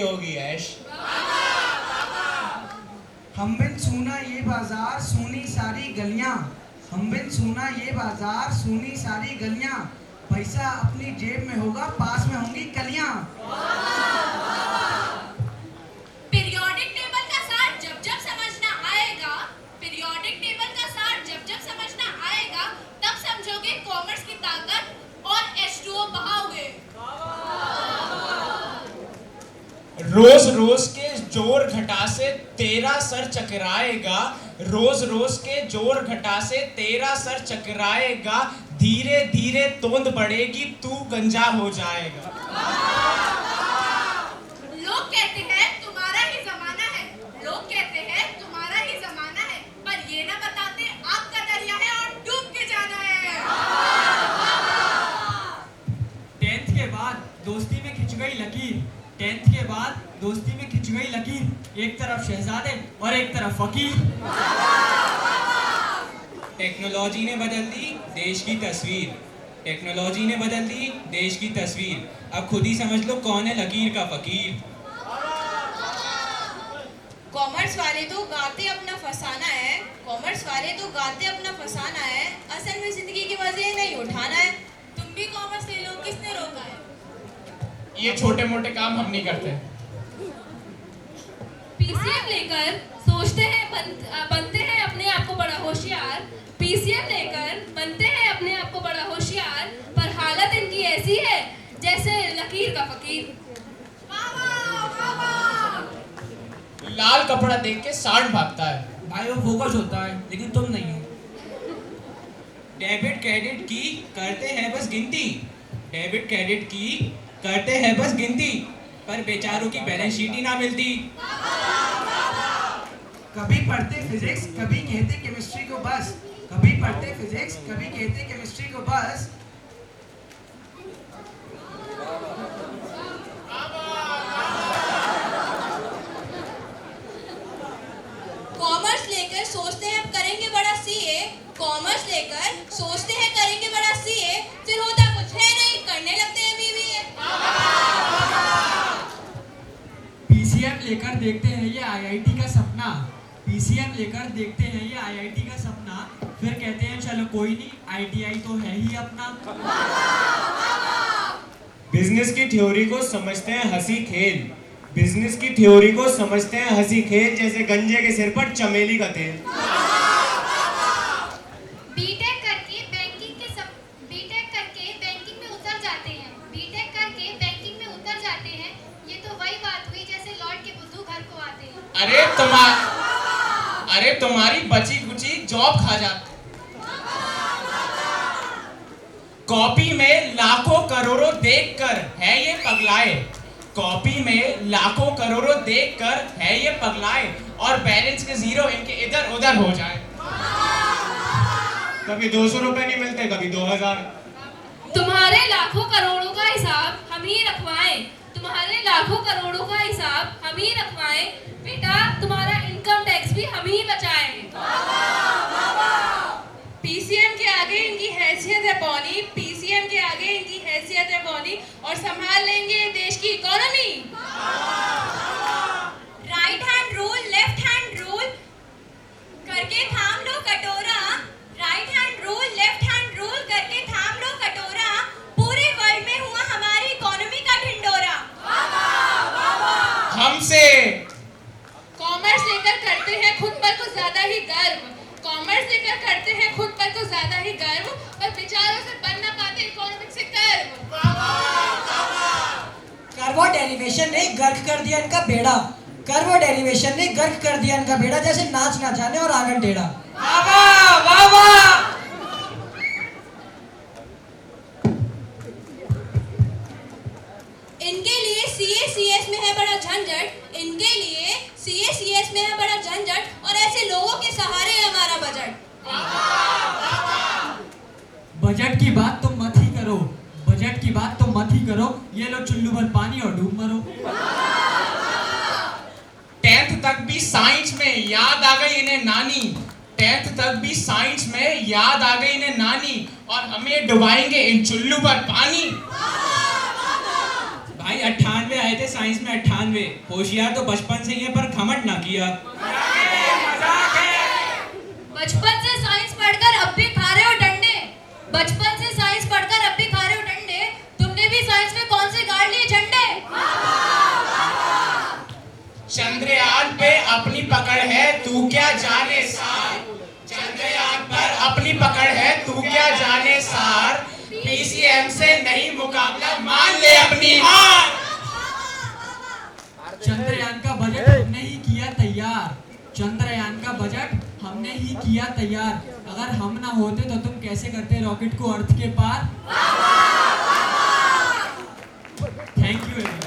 होगी ऐश। हम बिन सूना ये बाजार सूनी सारी गलियां, हम बिन सूना ये बाजार सूनी सारी गलियां, पैसा अपनी जेब में होगा पास में होंगी कलियां। पीरियोडिक टेबल का सार जब जब समझना आएगा, पीरियोडिक टेबल का सार जब जब समझना आएगा, तब समझोगे कॉमर्स की ताकत और H2O बहाओगे। रोज रोज के जोर घटा से तेरा सर चकराएगा, रोज रोज के जोर घटा से तेरा सर चकराएगा, धीरे धीरे तोंद बढ़ेगी तू गंजा हो जाएगा। लोग कहते हैं तुम्हारा ही जमाना है, लोग कहते हैं तुम्हारा ही जमाना है, पर ये ना बताते आग का दरिया है और डूब के जाना है। 10th के बाद दोस्ती में खिंच गई लकीर, 10th के बाद दोस्ती में खिंच गई लकीर, एक तरफ शहजादे और एक तरफ फकीर। टेक्नोलॉजी ने बदल दी देश की तस्वीर, टेक्नोलॉजी ने बदल दी देश की तस्वीर, अब खुद ही समझ लो कौन है लकीर का फकीर। कॉमर्स वाले तो गाते अपना फसाना है, कॉमर्स वाले तो गाते अपना फसाना है, असल में जिंदगी के मजे नहीं उठाना है। तुम भी कॉमर्स ले लो, किसने रोका है? ये छोटे मोटे काम हम नहीं करते। पीसीएम लेकर सोचते हैं बनते हैं अपने आप को बड़ा होशियार, पीसीएम लेकर बनते हैं अपने आप को बड़ा होशियार, पर हालत इनकी ऐसी है जैसे लकीर का फकीर। लाल कपड़ा देख के सांड भागता है। भाई वो फोकस होता है लेकिन तुम नहीं हो। डेबिट क्रेडिट की करते हैं बस गिनती, डेबिट क्रेडिट की करते हैं बस गिनती, पर बेचारों की बैलेंस शीट ही ना मिलती। कभी पढ़ते फिजिक्स कभी कहते केमिस्ट्री को बस, कभी पढ़ते फिजिक्स कभी कहते केमिस्ट्री को बस। कॉमर्स लेकर सोचते हैं अब करेंगे बड़ा सीए, कॉमर्स लेकर सोचते हैं करेंगे बड़ा सीए, फिर होता कुछ है नहीं, करने लगते हैं बीबीए। पीसीएम लेकर देखते हैं ये आईआईटी का सपना, पीसीएम लेकर देखते हैं ये आईआईटी का सपना, फिर कहते हैं चलो कोई नहीं आईटीआई तो है ही अपना। बिजनेस की थ्योरी को समझते हैं हंसी खेल, बिजनेस की थ्योरी को समझते हैं हंसी खेल, जैसे गंजे के सिर पर चमेली का तेल। बीटेक करके बैंकिंग में उतर जाते हैं, बीटेक करके बैंकिंग में उतर जाते हैं, ये तो वही बात हुई जैसे लौट के बुद्धू घर को आते हैं। अरे तुम्हारी बची कुची जॉब खा जाती। कॉपी में लाखों करोड़ों देखकर है ये पगलाए, कॉपी में लाखों करोड़ों देखकर है ये पगलाए, और बैलेंस के जीरो इनके इधर उधर हो जाए। कभी 200 रुपए नहीं मिलते, कभी 2000। तुम्हारे लाखों करोड़ों का हिसाब हम ही रखवाएं, तुम्हारे लाखों करोड़ों का हिसाब हम ही रखवाएं, बेटा तुम्हारा इनकम टैक्स भी हम ही बचाएं। पीसीएम के आगे इनकी हैसियत है पौनी, पीसीएम के आगे इनकी हैसियत है पौनी, और संभाल लेंगे देश की economy. Right hand rule left hand rule करके थाम लो कटोरा, right hand rule left hand rule करके थाम लो कटोरा, पूरे वर्ल्ड में हुआ हमारी इकोनॉमी का ढिंडोरा। हमसे कॉमर्स लेकर करते हैं खुद पर कुछ ज्यादा ही गर्व, कॉमर्स लेकर करते हैं खुद पर कुछ ज्यादा ही गर्व, पर बेचारों से बन ना पाते इकोनॉमिक से कर्व। कर्व डेरिवेशन ने गर्क कर दिया इनका बेड़ा, कर्व डेरिवेशन ने गर्क कर दिया इनका बेड़ा, जैसे नाच ना जाने और आंगन टेढ़ा। इनके लिए सीए सीएस में है बड़ा झंझट, इनके लिए सीए सीएस में है बड़ा झंझट, और ऐसे लोगों के सहारे है हमारा बजट। बजट की बात तो मत ही करो, बजट की बात तो मत ही करो, ये लो चुल्लू भर पानी और डूब मरो। 10th तक भी साइंस में याद आ गई इन्हें नानी, 10th तक भी साइंस में याद आ गई इन्हें नानी, और हमें डुबाएंगे इन चुल्लू पर पानी। भाई 98 99 आए थे, साइंस में 98। होशियार तो बचपन से ही है पर घमंड ना किया। बचपन से साइंस पढ़कर अब भी खा रहे हो डंडे। बचपन से साइंस पढ़कर अब भी खा रहे हो डंडे। तुमने भी साइंस में कौन से गाड़ लिए झंडे? चंद्रयान पे अपनी पकड़ है, तू क्या जाने सार। चंद्रयान पर अपनी पकड़ है, तू क्या जाने सार। पीसीएम से नहीं मुकाबला, मान ले अपनी हार। चंद्रयान का बजट हमने ही किया तैयार। चंद्रयान का बजट हमने ही किया तैयार। अगर हम ना होते तो तुम कैसे करते रॉकेट को अर्थ के पार। Thank you.